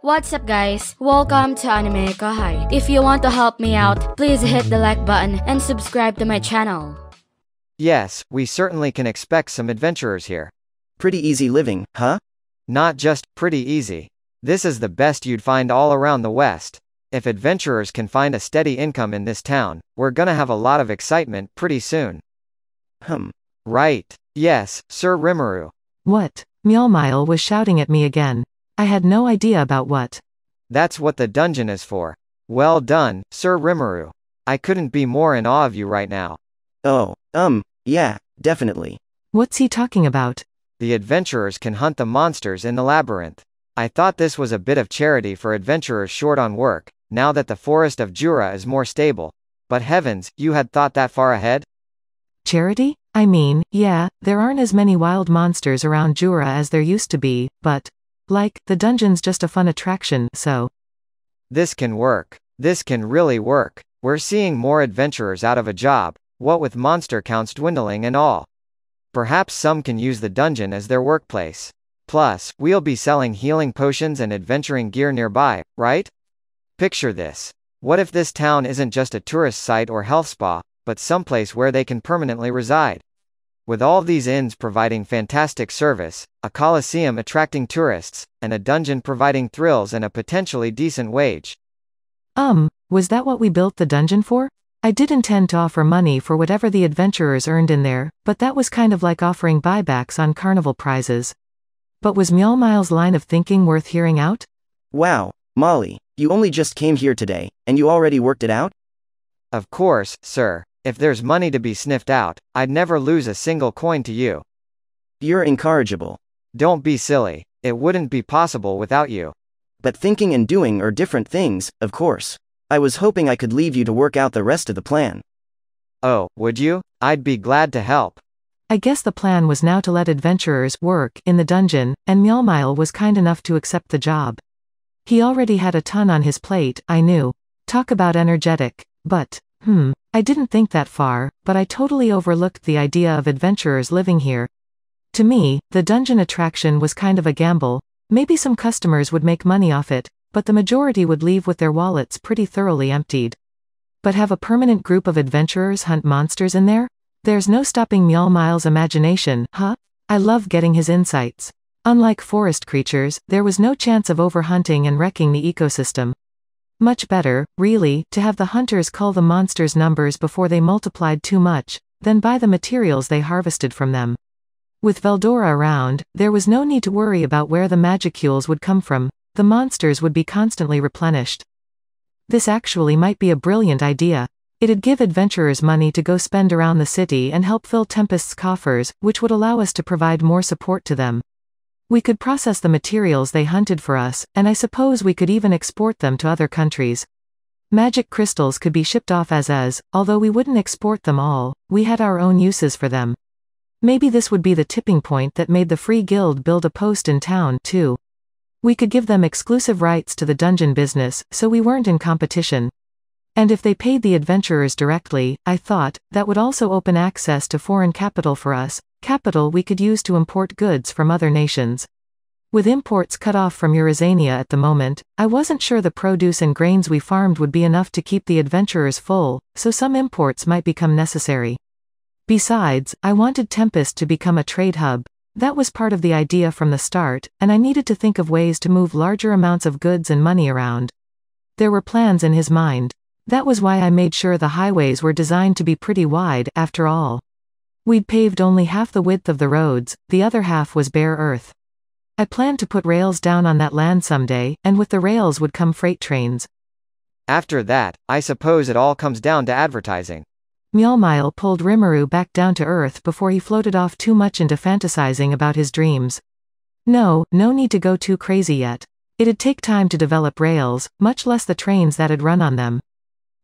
What's up guys? Welcome to AnimeKouhai. If you want to help me out, please hit the like button and subscribe to my channel. Yes, we certainly can expect some adventurers here. Pretty easy living, huh? Not just pretty easy. This is the best you'd find all around the West. If adventurers can find a steady income in this town, we're gonna have a lot of excitement pretty soon. Right. Yes, Sir Rimuru. What? Mjöllmile was shouting at me again. I had no idea about what. That's what the dungeon is for. Well done, Sir Rimuru. I couldn't be more in awe of you right now. Oh, yeah, definitely. What's he talking about? The adventurers can hunt the monsters in the labyrinth. I thought this was a bit of charity for adventurers short on work, now that the forest of Jura is more stable. But heavens, you had thought that far ahead? Charity? I mean, yeah, there aren't as many wild monsters around Jura as there used to be, but the dungeon's just a fun attraction, so. This can work. This can really work. We're seeing more adventurers out of a job, what with monster counts dwindling and all. Perhaps some can use the dungeon as their workplace. Plus, we'll be selling healing potions and adventuring gear nearby, right? Picture this. What if this town isn't just a tourist site or health spa, but someplace where they can permanently reside? With all these inns providing fantastic service, a coliseum attracting tourists, and a dungeon providing thrills and a potentially decent wage. Was that what we built the dungeon for? I did intend to offer money for whatever the adventurers earned in there, but that was kind of like offering buybacks on carnival prizes. But was Mjöllmile's line of thinking worth hearing out? Wow, Molly, you only just came here today, and you already worked it out? Of course, sir. If there's money to be sniffed out, I'd never lose a single coin to you. You're incorrigible. Don't be silly. It wouldn't be possible without you. But thinking and doing are different things, of course. I was hoping I could leave you to work out the rest of the plan. Oh, would you? I'd be glad to help. I guess the plan was now to let adventurers work in the dungeon, and Mjöllmile was kind enough to accept the job. He already had a ton on his plate, I knew. Talk about energetic. But, I didn't think that far, but I totally overlooked the idea of adventurers living here. To me, the dungeon attraction was kind of a gamble. Maybe some customers would make money off it, but the majority would leave with their wallets pretty thoroughly emptied. But have a permanent group of adventurers hunt monsters in there? There's no stopping Mjöllmile's imagination, huh? I love getting his insights. Unlike forest creatures, there was no chance of overhunting and wrecking the ecosystem. Much better, really, to have the hunters cull the monsters' numbers before they multiplied too much, than buy the materials they harvested from them. With Veldora around, there was no need to worry about where the magicules would come from. The monsters would be constantly replenished. This actually might be a brilliant idea. It'd give adventurers money to go spend around the city and help fill Tempest's coffers, which would allow us to provide more support to them. We could process the materials they hunted for us, and I suppose we could even export them to other countries. Magic crystals could be shipped off as is, although we wouldn't export them all. We had our own uses for them. Maybe this would be the tipping point that made the Free Guild build a post in town, too. We could give them exclusive rights to the dungeon business, so we weren't in competition. And if they paid the adventurers directly, I thought, that would also open access to foreign capital for us, capital we could use to import goods from other nations. With imports cut off from Eurasania at the moment, I wasn't sure the produce and grains we farmed would be enough to keep the adventurers full, so some imports might become necessary. Besides, I wanted Tempest to become a trade hub. That was part of the idea from the start, and I needed to think of ways to move larger amounts of goods and money around. There were plans in his mind. That was why I made sure the highways were designed to be pretty wide, after all. We'd paved only half the width of the roads, the other half was bare earth. I planned to put rails down on that land someday, and with the rails would come freight trains. After that, I suppose it all comes down to advertising. Mjöllmile pulled Rimuru back down to earth before he floated off too much into fantasizing about his dreams. No need to go too crazy yet. It'd take time to develop rails, much less the trains that'd run on them.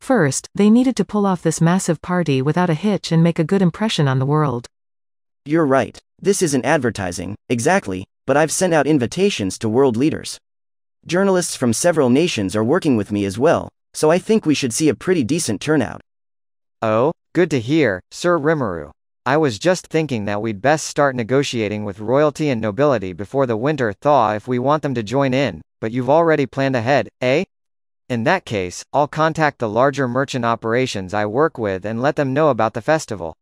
First, they needed to pull off this massive party without a hitch and make a good impression on the world. You're right. This isn't advertising, exactly, but I've sent out invitations to world leaders. Journalists from several nations are working with me as well, so I think we should see a pretty decent turnout. Oh, good to hear, Sir Rimuru. I was just thinking that we'd best start negotiating with royalty and nobility before the winter thaw if we want them to join in, but you've already planned ahead, eh? In that case, I'll contact the larger merchant operations I work with and let them know about the festival.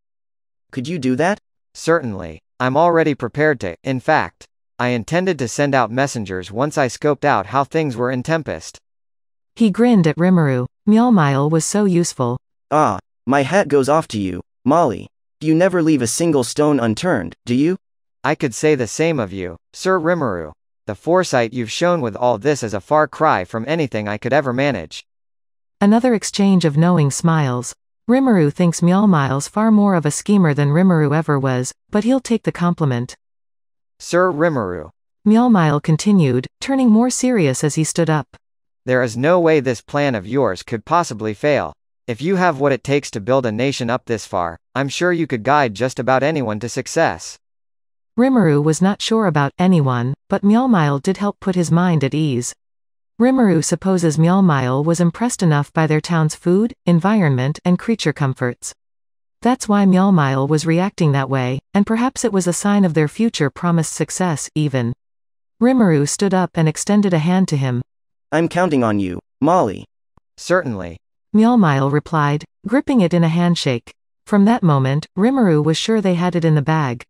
Could you do that? Certainly. I'm already prepared to. In fact, I intended to send out messengers once I scoped out how things were in Tempest. He grinned at Rimuru. Mjöllmile was so useful. Ah, my hat goes off to you, Molly. You never leave a single stone unturned, do you? I could say the same of you, Sir Rimuru. The foresight you've shown with all this is a far cry from anything I could ever manage. Another exchange of knowing smiles. Rimuru thinks Mjöllmile's far more of a schemer than Rimuru ever was, but he'll take the compliment. Sir Rimuru. Mjöllmile continued, turning more serious as he stood up. There is no way this plan of yours could possibly fail. If you have what it takes to build a nation up this far, I'm sure you could guide just about anyone to success. Rimuru was not sure about anyone, but Mjöllmile did help put his mind at ease. Rimuru supposes Mjöllmile was impressed enough by their town's food, environment, and creature comforts. That's why Mjöllmile was reacting that way, and perhaps it was a sign of their future promised success, even. Rimuru stood up and extended a hand to him. I'm counting on you, Molly. Certainly. Mjöllmile replied, gripping it in a handshake. From that moment, Rimuru was sure they had it in the bag.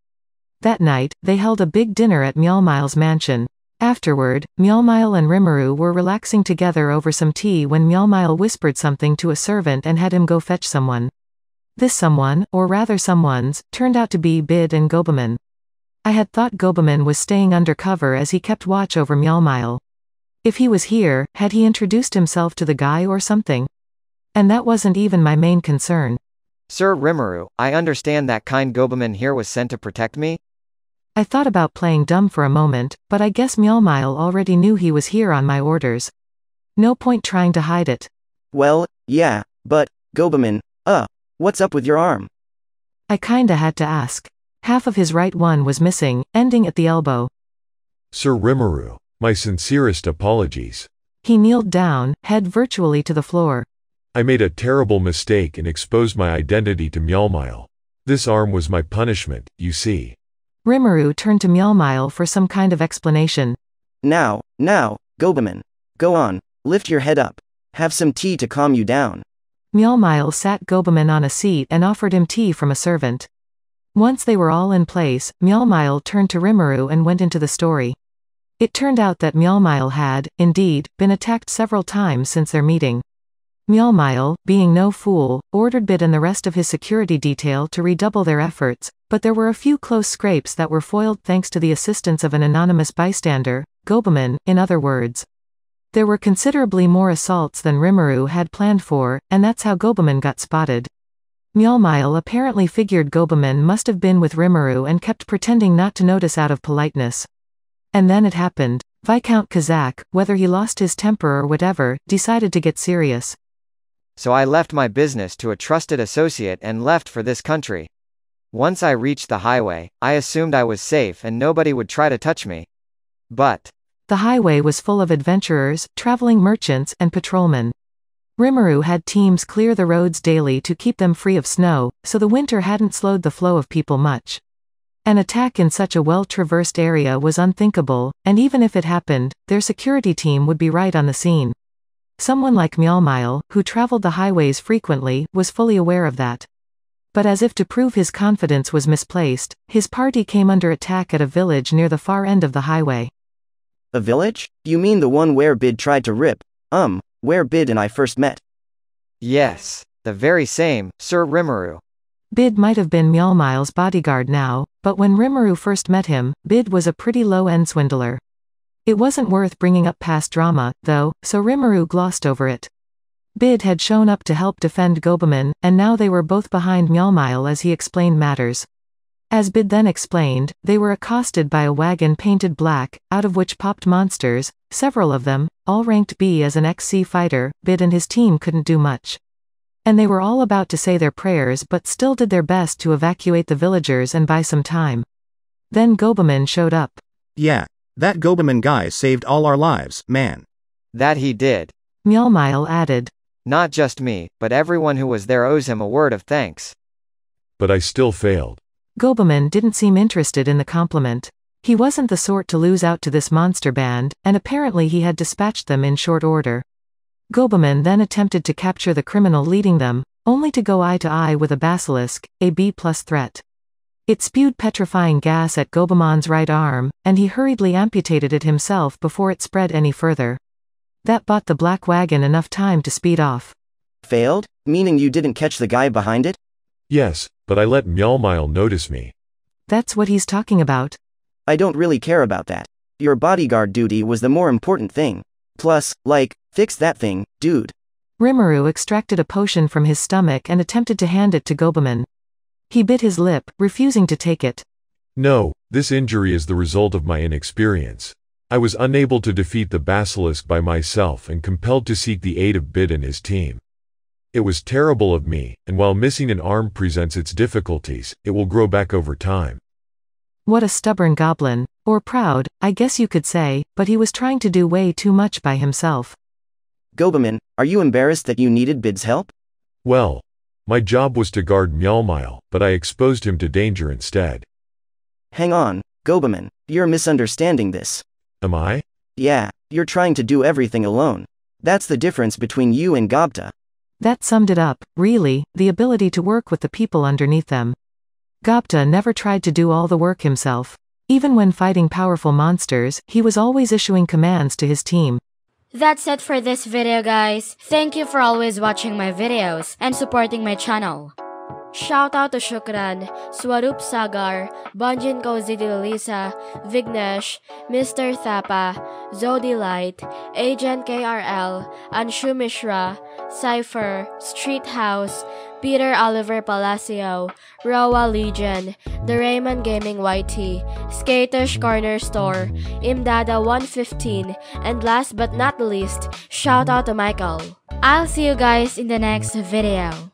That night, they held a big dinner at Mjöllmile's mansion. Afterward, Mjöllmile and Rimuru were relaxing together over some tea when Mjöllmile whispered something to a servant and had him go fetch someone. This someone, or rather someones, turned out to be Bid and Gobaman. I had thought Gobaman was staying undercover as he kept watch over Mjöllmile. If he was here, had he introduced himself to the guy or something? And that wasn't even my main concern. Sir Rimuru, I understand that kind Gobaman here was sent to protect me? I thought about playing dumb for a moment, but I guess Mjöllmile already knew he was here on my orders. No point trying to hide it. Well, yeah, but, Gobaman, what's up with your arm? I kinda had to ask. Half of his right one was missing, ending at the elbow. Sir Rimuru, my sincerest apologies. He kneeled down, head virtually to the floor. I made a terrible mistake and exposed my identity to Mjöllmile. This arm was my punishment, you see. Rimuru turned to Mjöllmile for some kind of explanation. Now, Gobaman. Go on, lift your head up. Have some tea to calm you down. Mjöllmile sat Gobaman on a seat and offered him tea from a servant. Once they were all in place, Mjöllmile turned to Rimuru and went into the story. It turned out that Mjöllmile had, indeed, been attacked several times since their meeting. Mjöllmile, being no fool, ordered Bid and the rest of his security detail to redouble their efforts, but there were a few close scrapes that were foiled thanks to the assistance of an anonymous bystander, Gobaman, in other words. There were considerably more assaults than Rimuru had planned for, and that's how Gobaman got spotted. Mjöllmile apparently figured Gobaman must have been with Rimuru and kept pretending not to notice out of politeness. And then it happened. Viscount Kazakh, whether he lost his temper or whatever, decided to get serious. So I left my business to a trusted associate and left for this country. Once I reached the highway, I assumed I was safe and nobody would try to touch me. But the highway was full of adventurers, traveling merchants, and patrolmen. Rimuru had teams clear the roads daily to keep them free of snow, so the winter hadn't slowed the flow of people much. An attack in such a well-traversed area was unthinkable, and even if it happened, their security team would be right on the scene. Someone like Mjöllmile, who traveled the highways frequently, was fully aware of that. But as if to prove his confidence was misplaced, his party came under attack at a village near the far end of the highway. A village? You mean the one where Bid tried to rip, where Bid and I first met? yes, the very same, Sir Rimuru. Bid might have been Mjöllmile's bodyguard now, but when Rimuru first met him, Bid was a pretty low-end swindler. It wasn't worth bringing up past drama, though, so Rimuru glossed over it. Bid had shown up to help defend Gobaman, and now they were both behind Mjöllmile as he explained matters. As Bid then explained, they were accosted by a wagon painted black, out of which popped monsters, several of them, all ranked B as an ex-sea fighter. Bid and his team couldn't do much. And they were all about to say their prayers but still did their best to evacuate the villagers and buy some time. Then Gobaman showed up. Yeah, that Gobaman guy saved all our lives, man. That he did. Mjöllmile added. Not just me, but everyone who was there owes him a word of thanks. But I still failed. Gobaman didn't seem interested in the compliment. He wasn't the sort to lose out to this monster band, and apparently he had dispatched them in short order. Gobaman then attempted to capture the criminal leading them, only to go eye to eye with a basilisk, a B+ threat. It spewed petrifying gas at Gobamon's right arm, and he hurriedly amputated it himself before it spread any further. That bought the black wagon enough time to speed off. Failed? Meaning you didn't catch the guy behind it? Yes, but I let Mjöllmile notice me. That's what he's talking about. I don't really care about that. Your bodyguard duty was the more important thing. Plus, fix that thing, dude. Rimuru extracted a potion from his stomach and attempted to hand it to Gobaman. He bit his lip, refusing to take it. No, this injury is the result of my inexperience. I was unable to defeat the basilisk by myself and compelled to seek the aid of Bid and his team. It was terrible of me, and while missing an arm presents its difficulties, it will grow back over time. What a stubborn goblin. Or proud, I guess you could say, but he was trying to do way too much by himself. Gobaman, are you embarrassed that you needed Bid's help? Well, my job was to guard Mjöllmile, but I exposed him to danger instead. Hang on, Gobaman, you're misunderstanding this. Am I? Yeah, you're trying to do everything alone. That's the difference between you and Datta. That summed it up, really, the ability to work with the people underneath them. Datta never tried to do all the work himself. Even when fighting powerful monsters, he was always issuing commands to his team. That's it for this video, guys. Thank you for always watching my videos and supporting my channel. Shout out to Shukran, Swarup Sagar, Bunjin Kozidilisa, Vignesh, Mr. Thapa, Zodi Light, Agent KRL, Anshu Mishra, Cypher, Street House, Peter Oliver Palacio, Rowa Legion, The Raymond Gaming YT, Skatish Corner Store, Imdada 115, and last but not least, shout out to Michael. I'll see you guys in the next video.